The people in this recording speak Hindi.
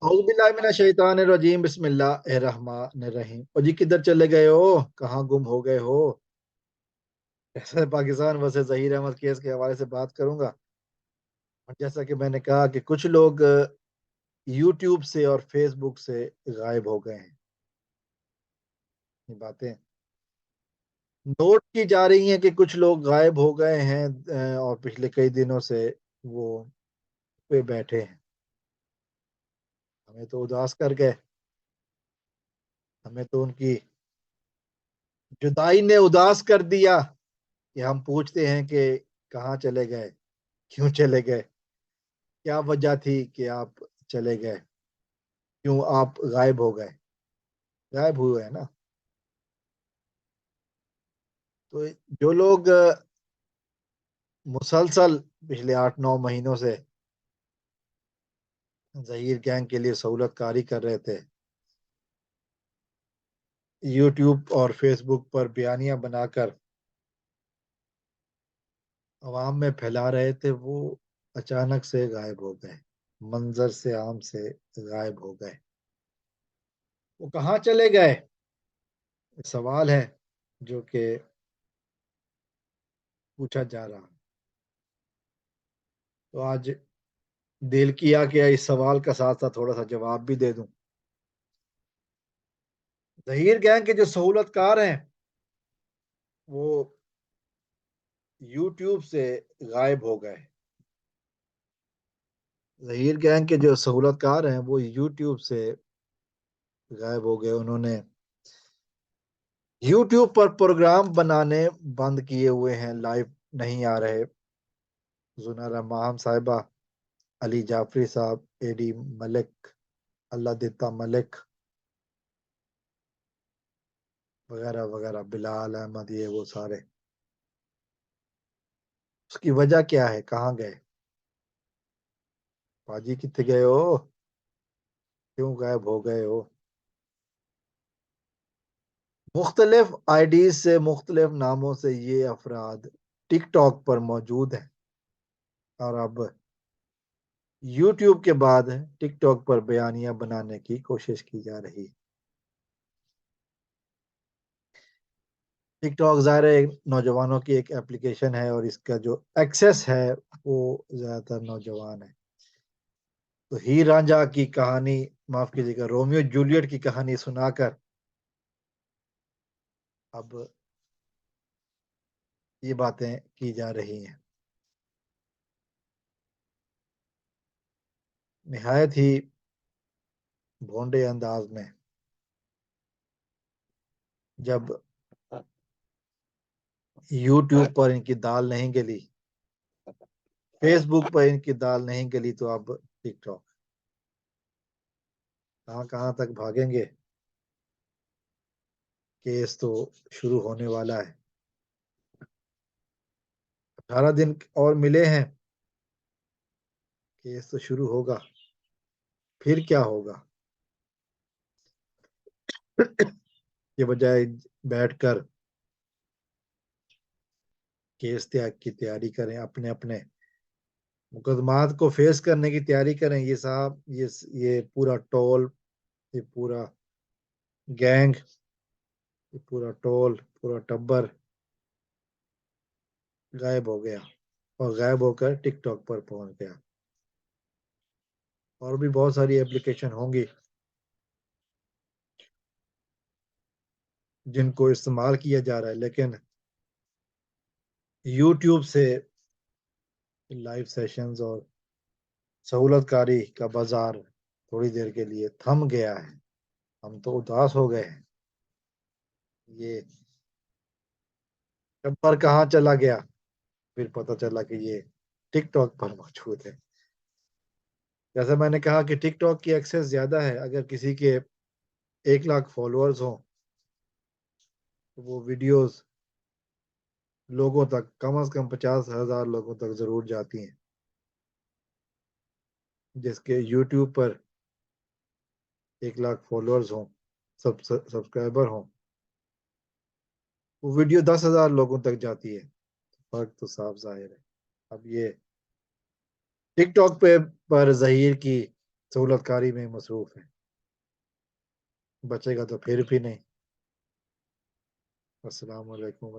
औज़ुबिल्लाहिमिनश्शैतानिर्रजीम बिस्मिल्लाहिर्रहमानिर्रहीम। और जी किधर चले गए हो? कहाँ गुम हो गए हो? ऐसे पाकिस्तान वर्सेस जहीर अहमद केस के हवाले से बात करूंगा। और जैसा कि मैंने कहा कि कुछ लोग यूट्यूब से और फेसबुक से गायब हो गए हैं। ये बातें नोट की जा रही हैं कि कुछ लोग गायब हो गए हैं और पिछले कई दिनों से वो पे बैठे हैं। हमें तो उदास कर गए। हमें तो उनकी जुदाई ने उदास कर दिया कि हम पूछते हैं कि कहाँ चले गए, क्यों चले गए, क्या वजह थी कि आप चले गए, क्यों आप गायब हो गए, गायब हुए हैं ना। तो जो लोग मुसलसल पिछले 8-9 महीनों से जहीर गैंग के लिए सहूलतकारी कर रहे थे, यूट्यूब और फेसबुक पर बयानियां बनाकर अवाम में फैला रहे थे, वो अचानक से गायब हो गए, मंजर से आम से गायब हो गए। वो कहाँ चले गए, सवाल है जो कि पूछा जा रहा है। तो आज दिल किया कि इस सवाल का साथ साथ थोड़ा सा जवाब भी दे दूं। जहीर गैंग के जो सहूलतकार हैं वो यूट्यूब से गायब हो गए। जहीर गैंग के जो सहूलतकार हैं वो यूट्यूब से गायब हो गए। उन्होंने यूट्यूब पर प्रोग्राम बनाने बंद किए हुए हैं, लाइव नहीं आ रहे। जुनैरा माहम साहिबा, अली जाफरी साहब, एडी मलिक, अल्लाह दित्ता मलिक वगैरह वगैरह, बिलाल अहमद, ये वो सारे। उसकी वजह क्या है, कहाँ गए? पाजी कितने गए हो? क्यों गायब हो गए हो? मुख्तलिफ आईडीज से मुख्तलिफ नामों से ये अफराद टिकटॉक पर मौजूद हैं और अब यूट्यूब के बाद टिकटॉक पर बयानियां बनाने की कोशिश की जा रही है। टिकटॉक ज़ाहिर है नौजवानों की एक एप्लीकेशन है और इसका जो एक्सेस है वो ज़्यादातर नौजवान है। तो हीर रांझा की कहानी, माफ कीजिएगा, रोमियो जूलियट की कहानी सुनाकर अब ये बातें की जा रही हैं। निहायत ही भोंडे अंदाज में, जब यूट्यूब पर इनकी दाल नहीं गली, फेसबुक पर इनकी दाल नहीं गली, तो अब टिकटॉक कहाँ कहाँ तक भागेंगे। केस तो शुरू होने वाला है। 18 दिन और मिले हैं, केस तो शुरू होगा। फिर क्या होगा? ये बजाय बैठकर केस त्याग की तैयारी करें, अपने अपने मुकदमात को फेस करने की तैयारी करें। ये साहब, ये पूरा टोल, ये पूरा गैंग, ये पूरा टोल, पूरा टब्बर गायब हो गया और गायब होकर टिकटॉक पर पहुंच गया। और भी बहुत सारी एप्लीकेशन होंगी जिनको इस्तेमाल किया जा रहा है, लेकिन यूट्यूब से लाइव सेशंस और सहूलतकारी का बाजार थोड़ी देर के लिए थम गया है। हम तो उदास हो गए हैं। ये टब्बर कहाँ चला गया? फिर पता चला कि ये टिकटॉक पर मौजूद है। जैसे मैंने कहा कि टिकटॉक की एक्सेस ज्यादा है। अगर किसी के 1 लाख फॉलोअर्स हों तो वो वीडियोस लोगों तक, कम से कम 50,000 लोगों तक जरूर जाती हैं। जिसके यूट्यूब पर 1 लाख फॉलोअर्स हों, सब्सक्राइबर हों, वो वीडियो 10,000 लोगों तक जाती है। फर्क तो साफ जाहिर है। अब ये टिकटॉक पे पर जहीर की सहूलतकारी में मसरूफ़ हैं। बचेगा तो फिर भी नहीं। अस्सलाम वालेकुम।